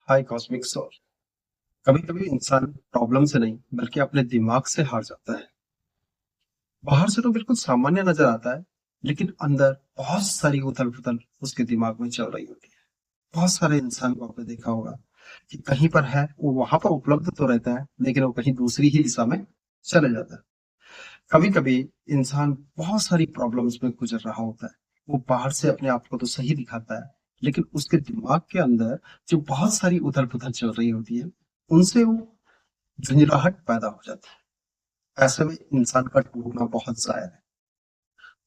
हाय cosmic soul. कभी कभी इंसान प्रॉब्लम से नहीं बल्कि अपने दिमाग से हार जाता है। बाहर से तो बिल्कुल सामान्य नजर आता है, लेकिन अंदर बहुत सारी उथल पुथल उसके दिमाग में चल रही होती है। बहुत सारे इंसान को आपने देखा होगा कि कहीं पर है, वो वहां पर उपलब्ध तो रहता है, लेकिन वो कहीं दूसरी ही दिशा में चले जाता है। कभी कभी इंसान बहुत सारी प्रॉब्लम्स में गुजर रहा होता है। वो बाहर से अपने आप को तो सही दिखाता है, लेकिन उसके दिमाग के अंदर जो बहुत सारी उथल पुथल चल रही होती है, उनसे वो झुंझलाहट पैदा हो जाती है। ऐसे में इंसान का टूटना बहुत जायज है।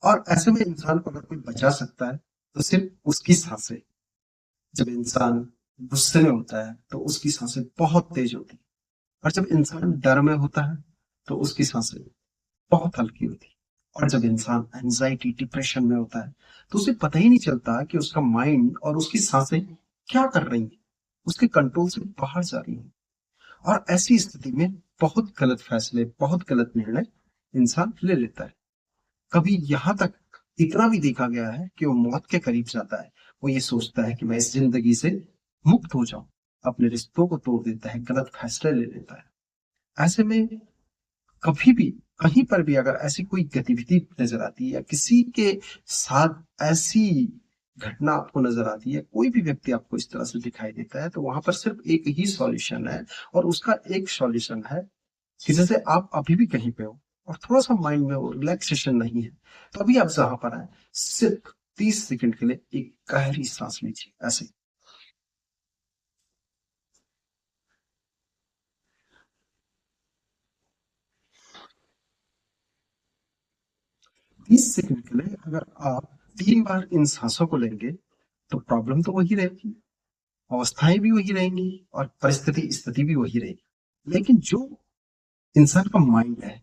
और ऐसे में इंसान को अगर कोई बचा सकता है तो सिर्फ उसकी सांसें। जब इंसान गुस्से में होता है तो उसकी सांसें बहुत तेज होती है, और जब इंसान डर में होता है तो उसकी सांसें बहुत हल्की होती है। और जब इंसान एंजाइटी डिप्रेशन में होता है तो उसे पता ही नहीं चलता कि उसका माइंड और उसकी सांसें क्या कर रही हैं, उसके कंट्रोल से बाहर जा रही हैं। और ऐसी स्थिति में बहुत गलत फैसले, बहुत गलत निर्णय इंसान ले लेता है। कभी यहाँ तक इतना भी देखा गया है कि वो मौत के करीब जाता है। वो ये सोचता है कि मैं इस जिंदगी से मुक्त हो जाऊं, अपने रिश्तों को तोड़ देता है, गलत फैसले ले लेता है। ऐसे में कभी भी, कहीं पर भी अगर ऐसी कोई गतिविधि नजर आती है या किसी के साथ ऐसी घटना आपको नजर आती है, कोई भी व्यक्ति आपको इस तरह से दिखाई देता है, तो वहां पर सिर्फ एक ही सॉल्यूशन है। और उसका एक सॉल्यूशन है कि जैसे आप अभी भी कहीं पे हो और थोड़ा सा माइंड में वो रिलैक्सेशन नहीं है, तो अभी आप जहां पर आए, सिर्फ 30 सेकंड के लिए एक गहरी सांस लीजिए। ऐसे 30 सेकंड के लिए अगर आप 3 बार इन सांसों को लेंगे तो प्रॉब्लम तो वही रहेगी, अवस्थाएं भी वही रहेंगी और परिस्थिति स्थिति भी वही रहेगी, लेकिन जो इंसान का माइंड है,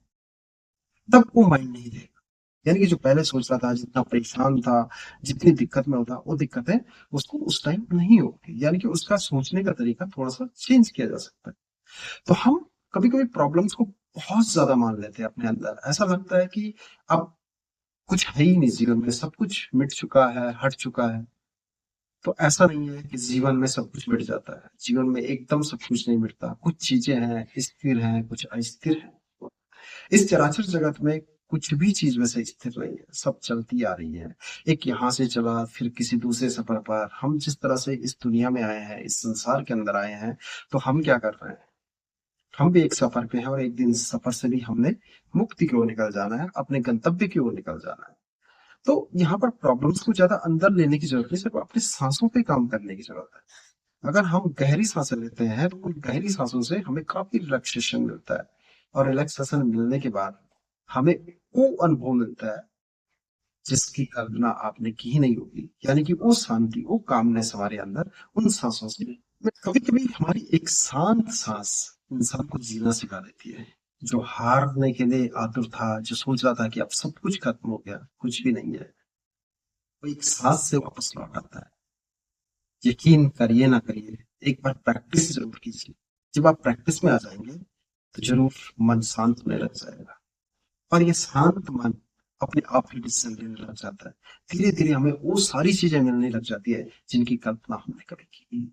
तब वो माइंड नहीं रहेगा। यानी कि जो पहले सोच रहा था, जितना परेशान था, जितनी दिक्कत में होता, वो दिक्कतें उसको उस टाइम नहीं होगी। यानी कि उसका सोचने का तरीका थोड़ा सा चेंज किया जा सकता है। तो हम कभी कभी प्रॉब्लम्स को बहुत ज्यादा मान लेते हैं अपने अंदर। ऐसा लगता है कि अब कुछ है ही नहीं, जीवन में सब कुछ मिट चुका है, हट चुका है। तो ऐसा नहीं है कि जीवन में सब कुछ मिट जाता है। जीवन में एकदम सब कुछ नहीं मिटता। कुछ चीजें हैं स्थिर हैं, कुछ अस्थिर हैं। इस चराचर जगत में कुछ भी चीज वैसे स्थिर नहीं है, सब चलती आ रही है। एक यहाँ से चला, फिर किसी दूसरे सफर पर। हम जिस तरह से इस दुनिया में आए हैं, इस संसार के अंदर आए हैं, तो हम क्या कर रहे हैं? हम भी एक सफर पे हैं, और एक दिन इस सफर से भी हमने मुक्ति की ओर निकल जाना है, अपने गंतव्य की ओर निकल जाना है। तो यहाँ पर प्रॉब्लम्स को ज्यादा अंदर लेने की जरूरत नहीं, सिर्फ अपनी सांसों पे काम करने की जरूरत है। अगर हम गहरी सांसें लेते हैं तो उन गहरी सांसों से हमें काफी रिलैक्सेशन मिलता है। और रिलैक्सेशन मिलने के बाद हमें वो अनुभव मिलता है जिसकी कल्पना आपने की ही नहीं होगी। यानी कि वो शांति, वो कामनेस हमारे अंदर उन सांसों से। कभी कभी हमारी एक शांत सांस इंसान को जीना सिखा देती है। जो हारने के लिए आतुर था, जो सोच रहा था कि अब सब कुछ खत्म हो गया, कुछ भी नहीं है, वो एक सांस से वापस लौट आता है। यकीन करिए ना करिए, एक बार प्रैक्टिस जरूर कीजिए। जब आप प्रैक्टिस में आ जाएंगे तो जरूर मन शांत होने लग जाएगा। और ये शांत मन अपने आप ही डिसीजन लेने लग जाता है। धीरे धीरे हमें वो सारी चीजें मिलने लग जाती है जिनकी कल्पना हमने कभी की नहीं।